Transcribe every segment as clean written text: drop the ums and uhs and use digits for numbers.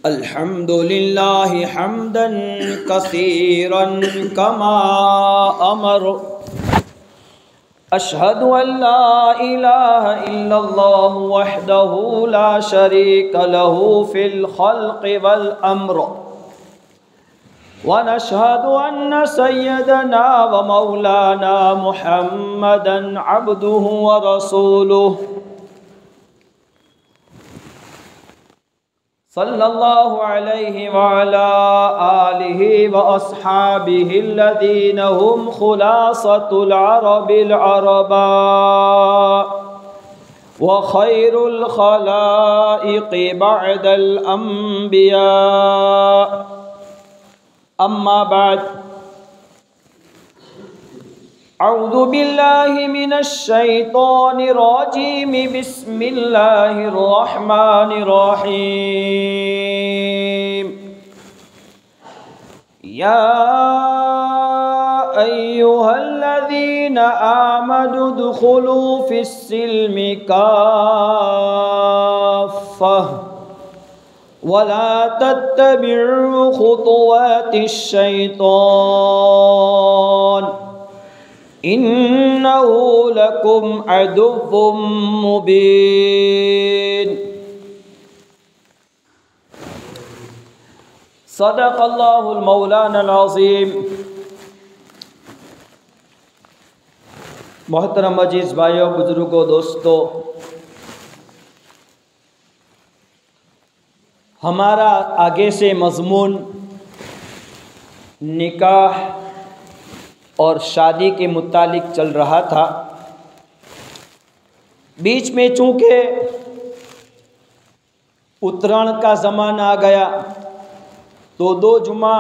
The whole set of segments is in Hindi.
अल्हम्दुलिल्लाह हम्दन कसीरन कमा अमर। अशहदु अल्ला इलाहा इल्लल्लाह वहदहु ला शरीका लहु फिल खल्क़ि वल अम्र। व नशहदु अन्न सय्यदना व मौलाना मुहम्मदन अब्दुहु व रसूलुहु सल्लल्लाहु अलैहि व अला आलिहि व अस्हाबिहि अल्लज़ीना हुम खुलासतुल अरबिल अरबा व खैरुल खलाइक़ि बअदल अंबिया। अम्मा बाद, अऊज़ु बिल्लाहि मिनश शैतानिर रजीम, बिस्मिल्लाहिर रहमानिर रहीम। या अय्युहल्लज़ीना आमनु दुखुलू फिस्सिल्मि काफ़्फ़ह वला तत्तबिउ खुतुवातिश शैतान इन्नहु लकुम अदुव्वुम मुबीन। सदक़ल्लाहुल मौलानाल अज़ीम। मोहतरम अजीज़ भाइयों, बुजुर्गों, दोस्तों, हमारा आगे से मज़मून निकाह और शादी के मुतालिक चल रहा था। बीच में चूँकि उतराण का ज़माना आ गया तो 2 जुमा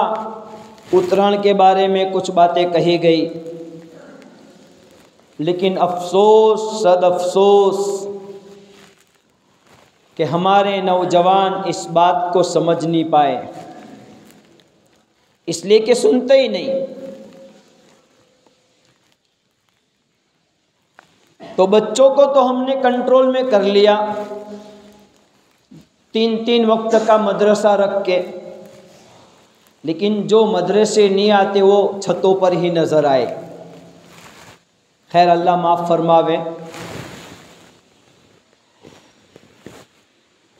उतराण के बारे में कुछ बातें कही गई, लेकिन अफसोस सद अफसोस कि हमारे नौजवान इस बात को समझ नहीं पाए, इसलिए कि सुनते ही नहीं। तो बच्चों को तो हमने कंट्रोल में कर लिया, 3-3 वक्त का मदरसा रख के, लेकिन जो मदरसे नहीं आते वो छतों पर ही नज़र आए। खैर, अल्लाह माफ़ फरमावे।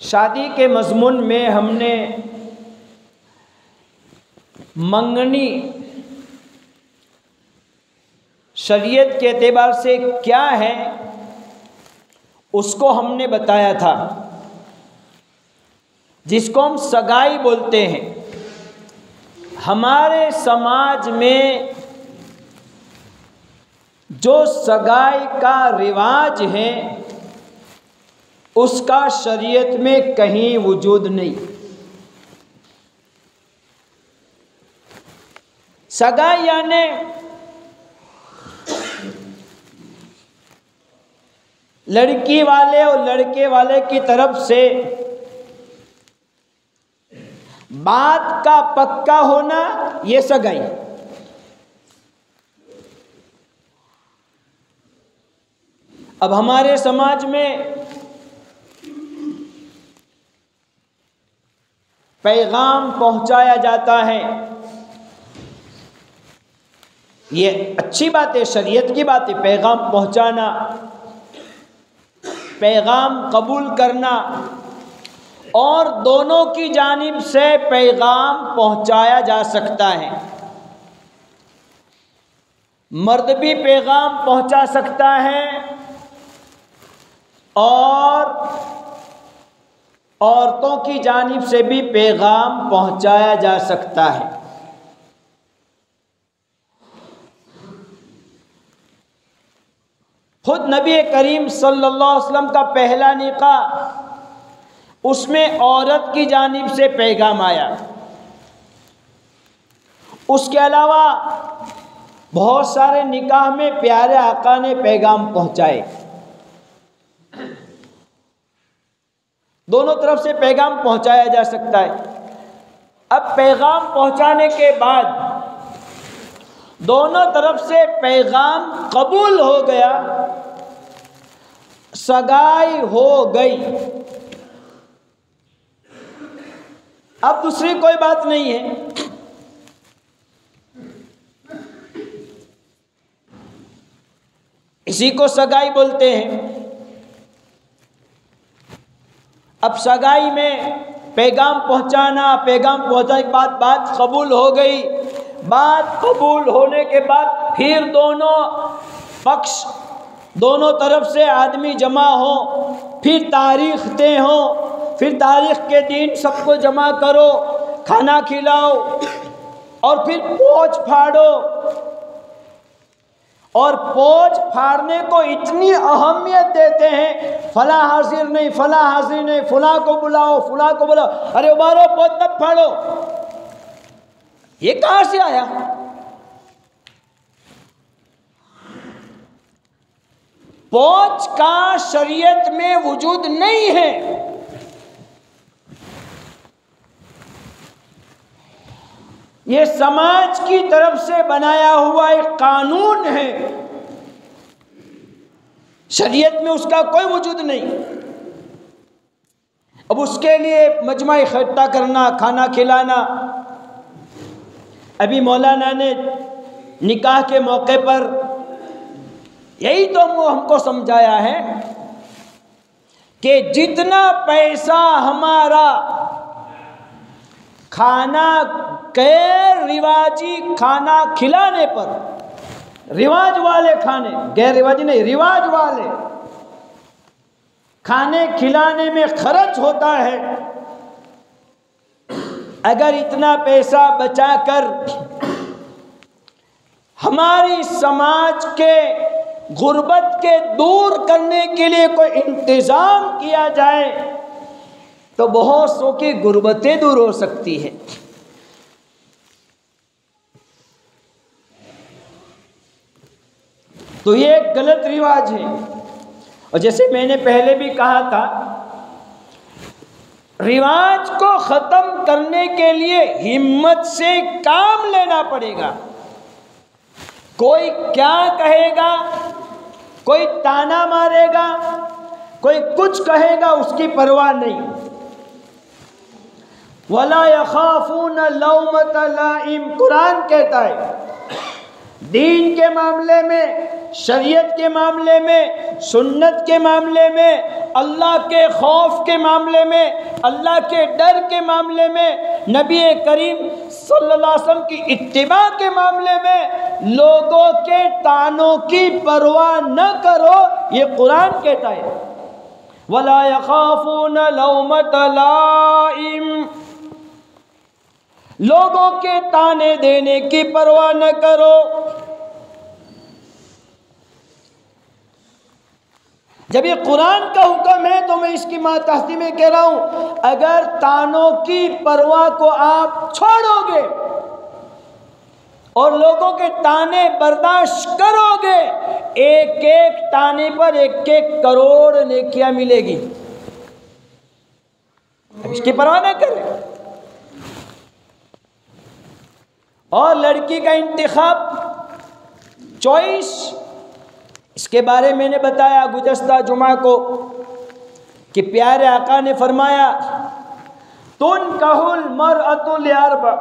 शादी के मज़मून में हमने मंगनी शरीयत के एतबार से क्या है उसको हमने बताया था, जिसको हम सगाई बोलते हैं। हमारे समाज में जो सगाई का रिवाज है उसका शरीयत में कहीं वजूद नहीं। सगाई यानी लड़की वाले और लड़के वाले की तरफ से बात का पक्का होना, ये सगाई। अब हमारे समाज में पैगाम पहुंचाया जाता है, ये अच्छी बात है, शरीयत की बात है। पैगाम पहुंचाना, पैगाम कबूल करना, और दोनों की जानिब से पैगाम पहुंचाया जा सकता है। मर्द भी पैगाम पहुंचा सकता है और औरतों की जानिब से भी पैगाम पहुंचाया जा सकता है। खुद नबी करीम सल्लल्लाहु अलैहि वसल्लम का पहला निकाह, उसमें औरत की जानिब से पैगाम आया। उसके अलावा बहुत सारे निकाह में प्यारे आका ने पैगाम पहुंचाए। दोनों तरफ से पैगाम पहुंचाया जा सकता है। अब पैगाम पहुंचाने के बाद दोनों तरफ से पैगाम कबूल हो गया, सगाई हो गई, अब दूसरी कोई बात नहीं है। इसी को सगाई बोलते हैं। अब सगाई में पैगाम पहुंचाना, पैगाम पहुंचाने के बाद बात कबूल हो गई। बात कबूल होने के बाद फिर दोनों पक्ष, दोनों तरफ से आदमी जमा हो, फिर तारीख तय हो, फिर तारीख के दिन सबको जमा करो, खाना खिलाओ और फिर पोंछ फाड़ो। और पोंछ फाड़ने को इतनी अहमियत देते हैं, फला हाजिर नहीं, फला हाजिर नहीं, फला को बुलाओ, फला को बुलाओ, अरे उबारो पोंछ मत फाड़ो। ये कहां से आया? पोंछ का शरीयत में वजूद नहीं है। ये समाज की तरफ से बनाया हुआ एक कानून है, शरीयत में उसका कोई वजूद नहीं। अब उसके लिए मजमा इकट्ठा करना, खाना खिलाना। अभी मौलाना ने निकाह के मौके पर यही तो हमको समझाया है कि जितना पैसा हमारा खाना गैर रिवाजी खाना खिलाने पर, रिवाज वाले खाने, गैर रिवाजी नहीं, रिवाज वाले खाने खिलाने में खर्च होता है, अगर इतना पैसा बचाकर हमारी समाज के गुर्बत के दूर करने के लिए कोई इंतजाम किया जाए तो बहुत सौ की गुर्बतें दूर हो सकती है। तो ये एक गलत रिवाज है। और जैसे मैंने पहले भी कहा था, रिवाज को खत्म करने के लिए हिम्मत से काम लेना पड़ेगा। कोई क्या कहेगा, कोई ताना मारेगा, कोई कुछ कहेगा, उसकी परवाह नहीं। वला यखाफून लौमत लाइम, कुरान कहता है दीन के मामले में, शरीयत के मामले में, सुन्नत के मामले में, अल्लाह के खौफ के मामले में, अल्लाह के डर के मामले में, नबी करीम सल्लल्लाहु अलैहि वसल्लम की इत्तिबा के मामले में लोगों के तानों की परवाह न करो, ये कुरान कहता है। वला यखाफून लौमत लाइम, लोगों के ताने देने की परवाह न करो। जब ये कुरान का हुक्म है तो मैं इसकी मातहती में कह रहा हूं, अगर तानों की परवाह को आप छोड़ोगे और लोगों के ताने बर्दाश्त करोगे, एक एक ताने पर एक एक करोड़ नेकियां मिलेगी। अब इसकी परवाह न करें। और लड़की का इंतिखाब, चॉइस, इसके बारे में मैंने बताया गुज़श्ता जुमा को कि प्यारे आका ने फरमाया, तुनकहुल मरअतु लिअर्बा,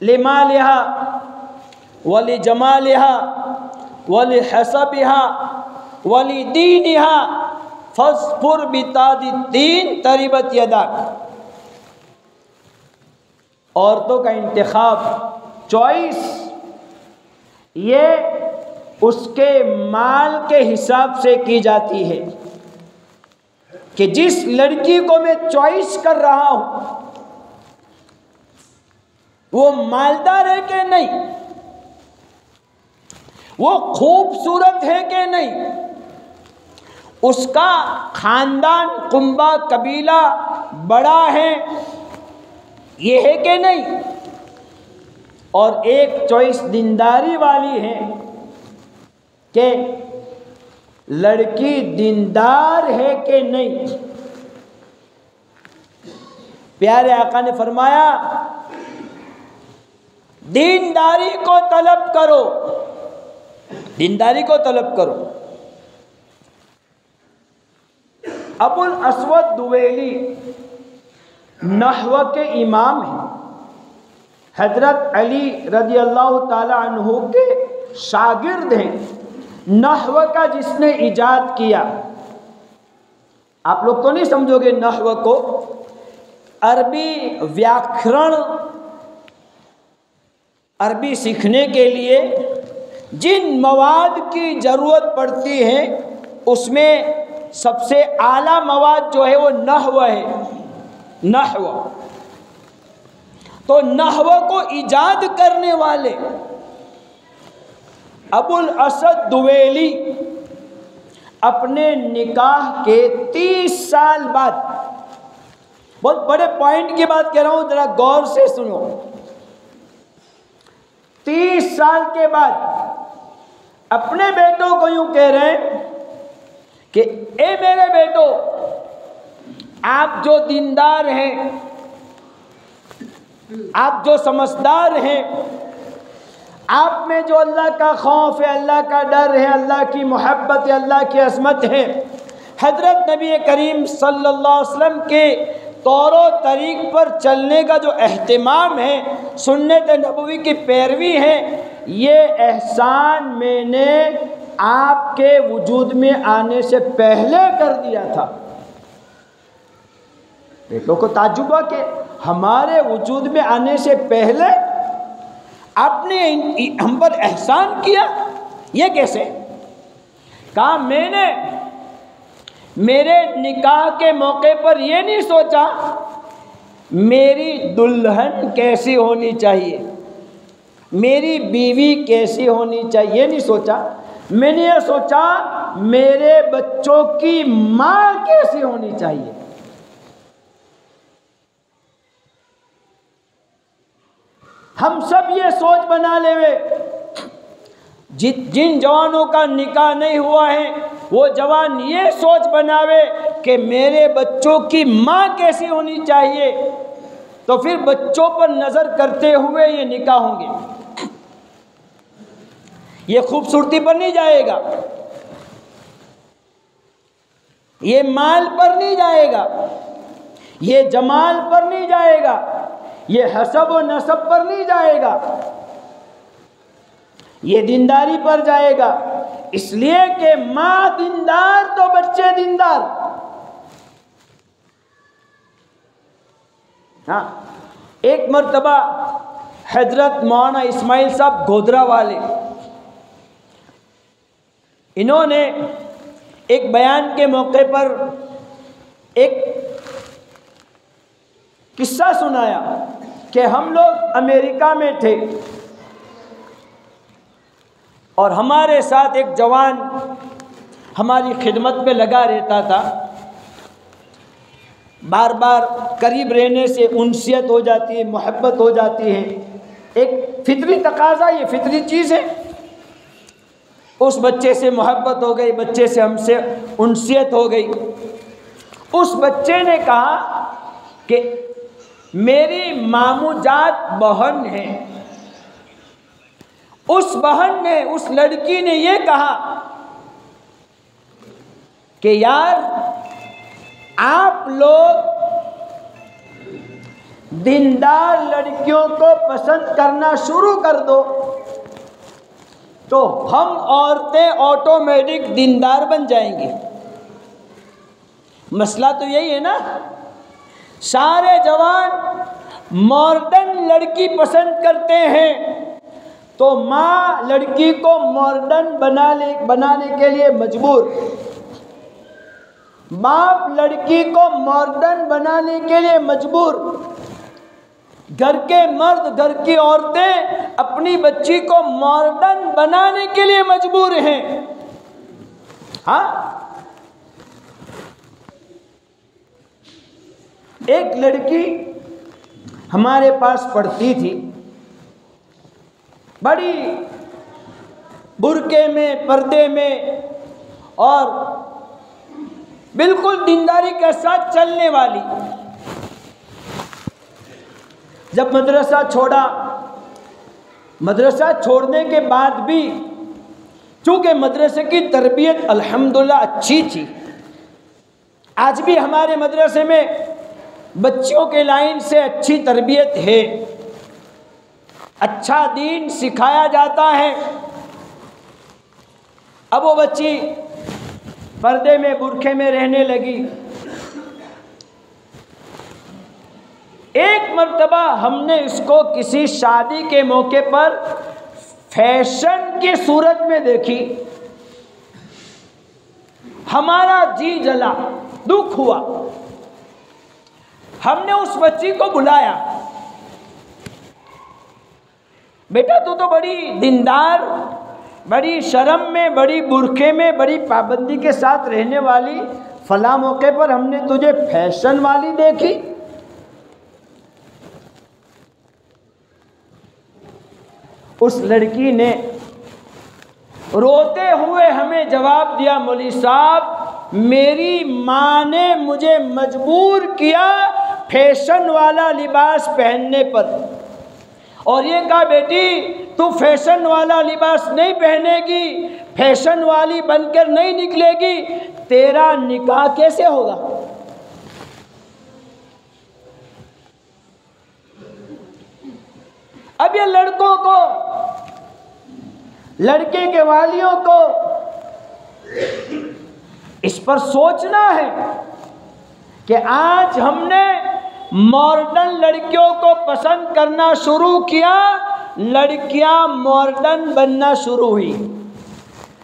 लिमालिहा वली जमालिहा वली हसबिहा वली दीनिहा फस्फुर बितादि दीन तरिबत यदाक। औरतों का इंतिखाब, चॉइस, ये उसके माल के हिसाब से की जाती है कि जिस लड़की को मैं चॉइस कर रहा हूं वो मालदार है कि नहीं, वो खूबसूरत है कि नहीं, उसका खानदान, कुंबा, कबीला बड़ा है, ये है कि नहीं, और एक चॉइस दीनदारी वाली है कि लड़की दीनदार है कि नहीं। प्यारे आका ने फरमाया, दीनदारी को तलब करो, दीनदारी को तलब करो। अबुल अस्वद दुवेली नहव के इमाम हैं, हजरत अली रज़ी अल्लाह ताला अन्हु के शागिर्द हैं। नहव का जिसने इजाद किया, आप लोग तो नहीं समझोगे नहव को, अरबी व्याकरण, अरबी सीखने के लिए जिन मवाद की ज़रूरत पड़ती है उसमें सबसे आला मवाद जो है वो नहव है, नहव। तो नहव को इजाद करने वाले अबुल असद दुवेली अपने निकाह के 30 साल बाद, बहुत बड़े पॉइंट की बात कह रहा हूं, जरा गौर से सुनो, 30 साल के बाद अपने बेटों को यूं कह रहे हैं कि ए मेरे बेटो, आप जो दीनदार हैं, आप जो समझदार हैं, आप में जो अल्लाह का खौफ है, अल्लाह का डर है, अल्लाह की मोहब्बत है, अल्लाह की अज़मत है, हज़रत नबी करीम सल्लल्लाहु अलैहि वसल्लम के तौर तरीक़ पर चलने का जो एहतिमाम है, सुन्नत नबवी की पैरवी है, ये एहसान मैंने आपके वजूद में आने से पहले कर दिया था। बेटों को ताज्जुब हुआ कि हमारे वजूद में आने से पहले आपने हम पर एहसान किया, ये कैसे? कहा मैंने मेरे निकाह के मौके पर ये नहीं सोचा मेरी दुल्हन कैसी होनी चाहिए, मेरी बीवी कैसी होनी चाहिए, ये नहीं सोचा। मैंने ये सोचा मेरे बच्चों की माँ कैसी होनी चाहिए। हम सब ये सोच बना लेवे, जिन जवानों का निकाह नहीं हुआ है वो जवान ये सोच बनावे कि मेरे बच्चों की माँ कैसी होनी चाहिए, तो फिर बच्चों पर नज़र करते हुए ये निकाह होंगे। ये खूबसूरती पर नहीं जाएगा, ये माल पर नहीं जाएगा, ये जमाल पर नहीं जाएगा, ये हसब व नसब पर नहीं जाएगा, ये दीनदारी पर जाएगा। इसलिए कि माँ दीनदार तो बच्चे दीनदार। हाँ, एक मर्तबा हजरत मौलाना इस्माइल साहब गोधरा वाले, इन्होंने एक बयान के मौके पर एक किस्सा सुनाया कि हम लोग अमेरिका में थे और हमारे साथ एक जवान हमारी खिदमत में लगा रहता था। बार बार करीब रहने से उनसियत हो जाती है, मोहब्बत हो जाती है, एक फितरी तकाजा, ये फितरी चीज़ है। उस बच्चे से मोहब्बत हो गई, बच्चे से हमसे उनसियत हो गई। उस बच्चे ने कहा कि मेरी मामूजात बहन है। उस बहन ने, उस लड़की ने ये कहा कि यार आप लोग दीनदार लड़कियों को पसंद करना शुरू कर दो तो हम औरतें ऑटोमेटिक दीनदार बन जाएंगी। मसला तो यही है ना, सारे जवान मॉडर्न लड़की पसंद करते हैं तो माँ लड़की को मॉडर्न बनाने के लिए मजबूर, बाप लड़की को मॉडर्न बनाने के लिए मजबूर, घर के मर्द, घर की औरतें अपनी बच्ची को मॉडर्न बनाने के लिए मजबूर हैं। हाँ, एक लड़की हमारे पास पढ़ती थी, बड़ी बुर्के में, पर्दे में और बिल्कुल दीनदारी के साथ चलने वाली। जब मदरसा छोड़ा, मदरसा छोड़ने के बाद भी चूँकि मदरसे की तरबियत अल्हम्दुलिल्लाह अच्छी थी, आज भी हमारे मदरसे में बच्चों के लाइन से अच्छी तरबियत है, अच्छा दीन सिखाया जाता है। अब वो बच्ची पर्दे में बुरखे में रहने लगी। एक मर्तबा हमने इसको किसी शादी के मौके पर फैशन की सूरत में देखी, हमारा जी जला, दुख हुआ। हमने उस बच्ची को बुलाया, बेटा तू तो बड़ी दीनदार, बड़ी शर्म में, बड़ी बुरखे में, बड़ी पाबंदी के साथ रहने वाली, फला मौके पर हमने तुझे फैशन वाली देखी। उस लड़की ने रोते हुए हमें जवाब दिया, मौलवी साहब मेरी माँ ने मुझे मजबूर किया फैशन वाला लिबास पहनने पर, और ये कहा बेटी तू फैशन वाला लिबास नहीं पहनेगी, फैशन वाली बनकर नहीं निकलेगी, तेरा निकाह कैसे होगा। अब ये लड़कों को, लड़के के वालियों को इस पर सोचना है कि आज हमने मॉडर्न लड़कियों को पसंद करना शुरू किया, लड़कियां मॉडर्न बनना शुरू हुई।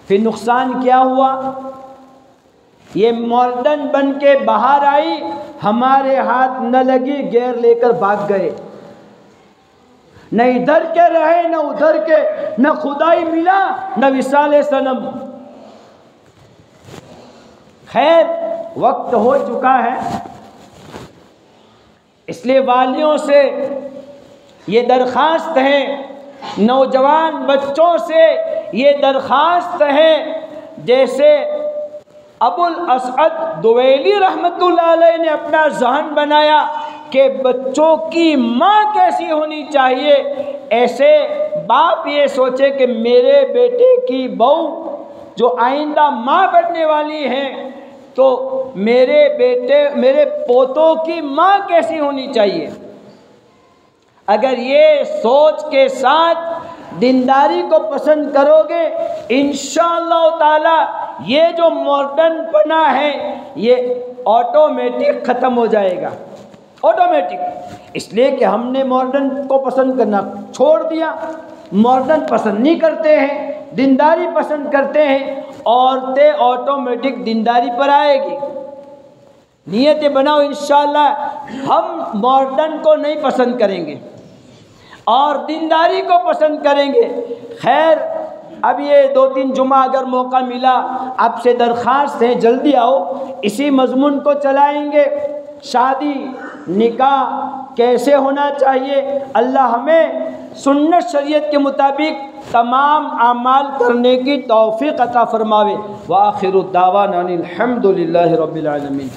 फिर नुकसान क्या हुआ, ये मॉडर्न बन के बाहर आई, हमारे हाथ न लगी, गेर लेकर भाग गए। न इधर के रहे न उधर के, न खुदाई मिला न विसाले सनम। खैर वक्त हो चुका है, इसलिए वालियों से ये दरख्वास्त है, नौजवान बच्चों से ये दरख्वास्त है, जैसे अबुल असअद दुवैली रहमतुल्लाह अलैह ने अपना ज़हन बनाया कि बच्चों की माँ कैसी होनी चाहिए, ऐसे बाप ये सोचे कि मेरे बेटे की बहू जो आइंदा माँ बनने वाली हैं, तो मेरे बेटे, मेरे पोतों की माँ कैसी होनी चाहिए। अगर ये सोच के साथ दीनदारी को पसंद करोगे, इंशाअल्लाह ताला ये जो मॉडर्न पना है ये ऑटोमेटिक ख़त्म हो जाएगा, ऑटोमेटिक। इसलिए कि हमने मॉडर्न को पसंद करना छोड़ दिया, मॉडर्न पसंद नहीं करते हैं, दीनदारी पसंद करते हैं। औरतें ऑटोमेटिक दीनदारी पर आएगी। नियतें बनाओ, इंशाअल्लाह हम मॉडर्न को नहीं पसंद करेंगे और दीनदारी को पसंद करेंगे। खैर अब ये 2-3 जुमा अगर मौका मिला, आपसे दरख्वास्त है जल्दी आओ, इसी मजमून को चलाएंगे। शादी निकाह कैसे होना चाहिए, अल्लाह हमें सुन्नत शरीयत के मुताबिक तमाम आमाल करने की तौफीक अता फरमावे। व आखिरु दावाना अनिल हम्दुलिल्लाहि रब्बिल आलमीन।